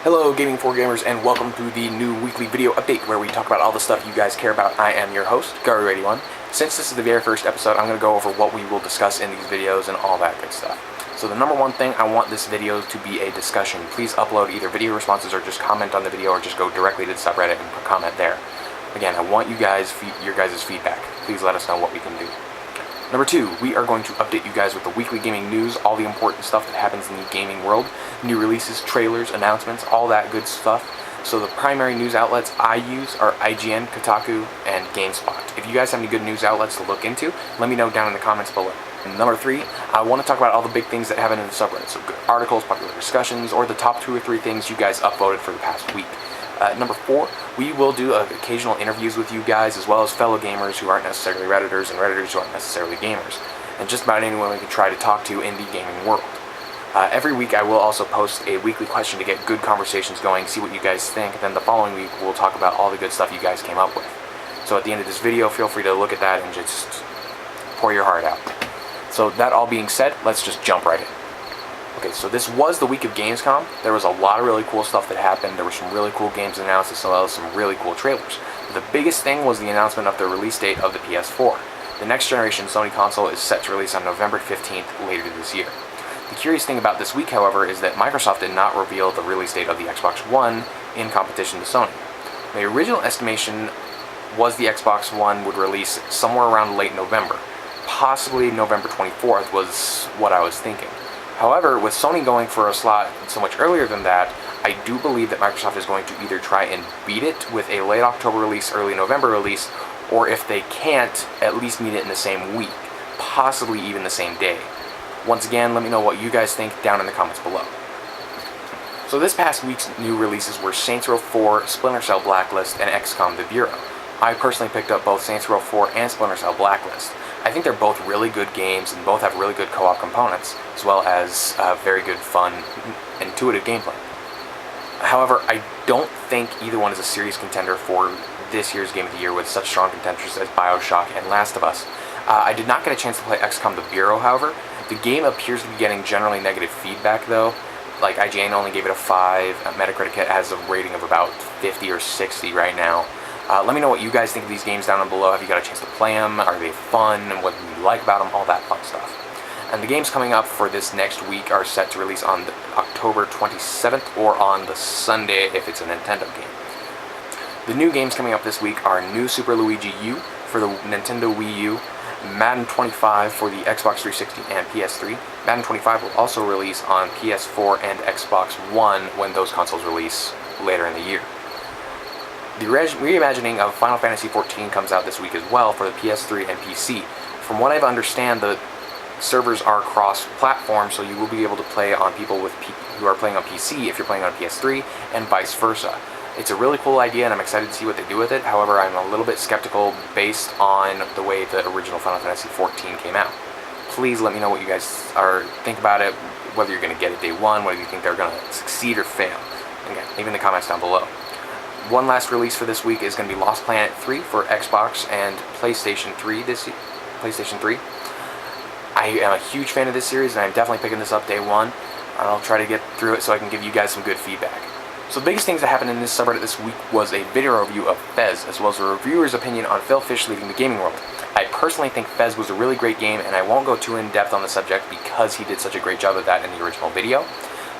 Hello Gaming4Gamers, and welcome to the new weekly video update where we talk about all the stuff you guys care about. I am your host, Gary81. Since this is the very first episode, I'm going to go over what we will discuss in these videos and all that good stuff. So the number one thing, I want this video to be a discussion. Please upload either video responses or just comment on the video, or just go directly to the subreddit and comment there. Again, I want your guys' feedback. Please let us know what we can do. Number two, we are going to update you guys with the weekly gaming news, all the important stuff that happens in the gaming world, new releases, trailers, announcements, all that good stuff. So the primary news outlets I use are IGN, Kotaku, and GameSpot. If you guys have any good news outlets to look into, let me know down in the comments below. And number three, I want to talk about all the big things that happen in the subreddit, so good articles, popular discussions, or the top 2 or 3 things you guys upvoted for the past week. Number four, we will do occasional interviews with you guys, as well as fellow gamers who aren't necessarily Redditors and Redditors who aren't necessarily gamers, and just about anyone we can try to talk to in the gaming world. Every week I will also post a weekly question to get good conversations going, see what you guys think, and then the following week we'll talk about all the good stuff you guys came up with. So at the end of this video, feel free to look at that and just pour your heart out. So that all being said, let's just jump right in. Okay, so this was the week of Gamescom. There was a lot of really cool stuff that happened. There were some really cool games announced, as well as some really cool trailers. But the biggest thing was the announcement of the release date of the PS4. The next generation Sony console is set to release on November 15th later this year. The curious thing about this week, however, is that Microsoft did not reveal the release date of the Xbox One in competition to Sony. The original estimation was the Xbox One would release somewhere around late November. Possibly November 24th was what I was thinking. However, with Sony going for a slot so much earlier than that, I do believe that Microsoft is going to either try and beat it with a late October release, early November release, or if they can't, at least meet it in the same week, possibly even the same day. Once again, let me know what you guys think down in the comments below. So this past week's new releases were Saints Row 4, Splinter Cell Blacklist, and XCOM The Bureau. I personally picked up both Saints Row 4 and Splinter Cell Blacklist. I think they're both really good games and both have really good co-op components, as well as very good, fun, intuitive gameplay. However, I don't think either one is a serious contender for this year's Game of the Year, with such strong contenders as BioShock and Last of Us. I did not get a chance to play XCOM The Bureau, however. The game appears to be getting generally negative feedback, though. Like, IGN only gave it a 5, Metacritic has a rating of about 50 or 60 right now. Let me know what you guys think of these games down below. Have you got a chance to play them? Are they fun? What do you like about them? All that fun stuff. And the games coming up for this next week are set to release on October 27th or on the Sunday if it's a Nintendo game. The new games coming up this week are New Super Luigi U for the Nintendo Wii U, Madden 25 for the Xbox 360 and PS3. Madden 25 will also release on PS4 and Xbox One when those consoles release later in the year. The reimagining of Final Fantasy XIV comes out this week as well for the PS3 and PC. From what I understand, the servers are cross-platform, so you will be able to play on people who are playing on PC if you're playing on PS3, and vice versa. It's a really cool idea, and I'm excited to see what they do with it. However, I'm a little bit skeptical based on the way the original Final Fantasy XIV came out. Please let me know what you guys think about it, whether you're going to get it day one, whether you think they're going to succeed or fail. Again, leave in the comments down below. One last release for this week is going to be Lost Planet 3 for Xbox and PlayStation 3 PlayStation 3. I am a huge fan of this series, and I'm definitely picking this up day one. And I'll try to get through it so I can give you guys some good feedback. So the biggest things that happened in this subreddit this week was a video review of Fez, as well as a reviewer's opinion on Phil Fish leaving the gaming world. I personally think Fez was a really great game, and I won't go too in-depth on the subject because he did such a great job of that in the original video.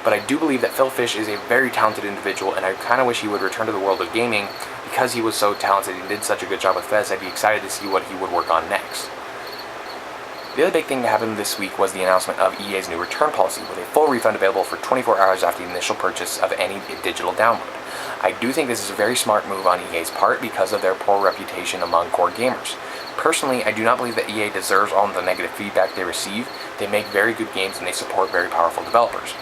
But I do believe that Phil Fish is a very talented individual, and I kind of wish he would return to the world of gaming because he was so talented and did such a good job with Fez. I'd be excited to see what he would work on next. The other big thing that happened this week was the announcement of EA's new return policy, with a full refund available for 24 hours after the initial purchase of any digital download. I do think this is a very smart move on EA's part because of their poor reputation among core gamers. Personally, I do not believe that EA deserves all the negative feedback they receive. They make very good games and they support very powerful developers.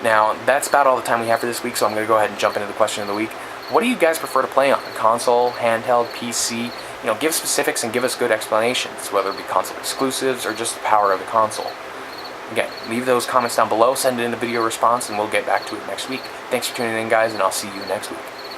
Now, that's about all the time we have for this week, so I'm going to go ahead and jump into the question of the week. What do you guys prefer to play on? Console, handheld, PC? Give specifics and give us good explanations, whether it be console exclusives or just the power of the console. Again, leave those comments down below, send it in a video response, and we'll get back to it next week. Thanks for tuning in, guys, and I'll see you next week.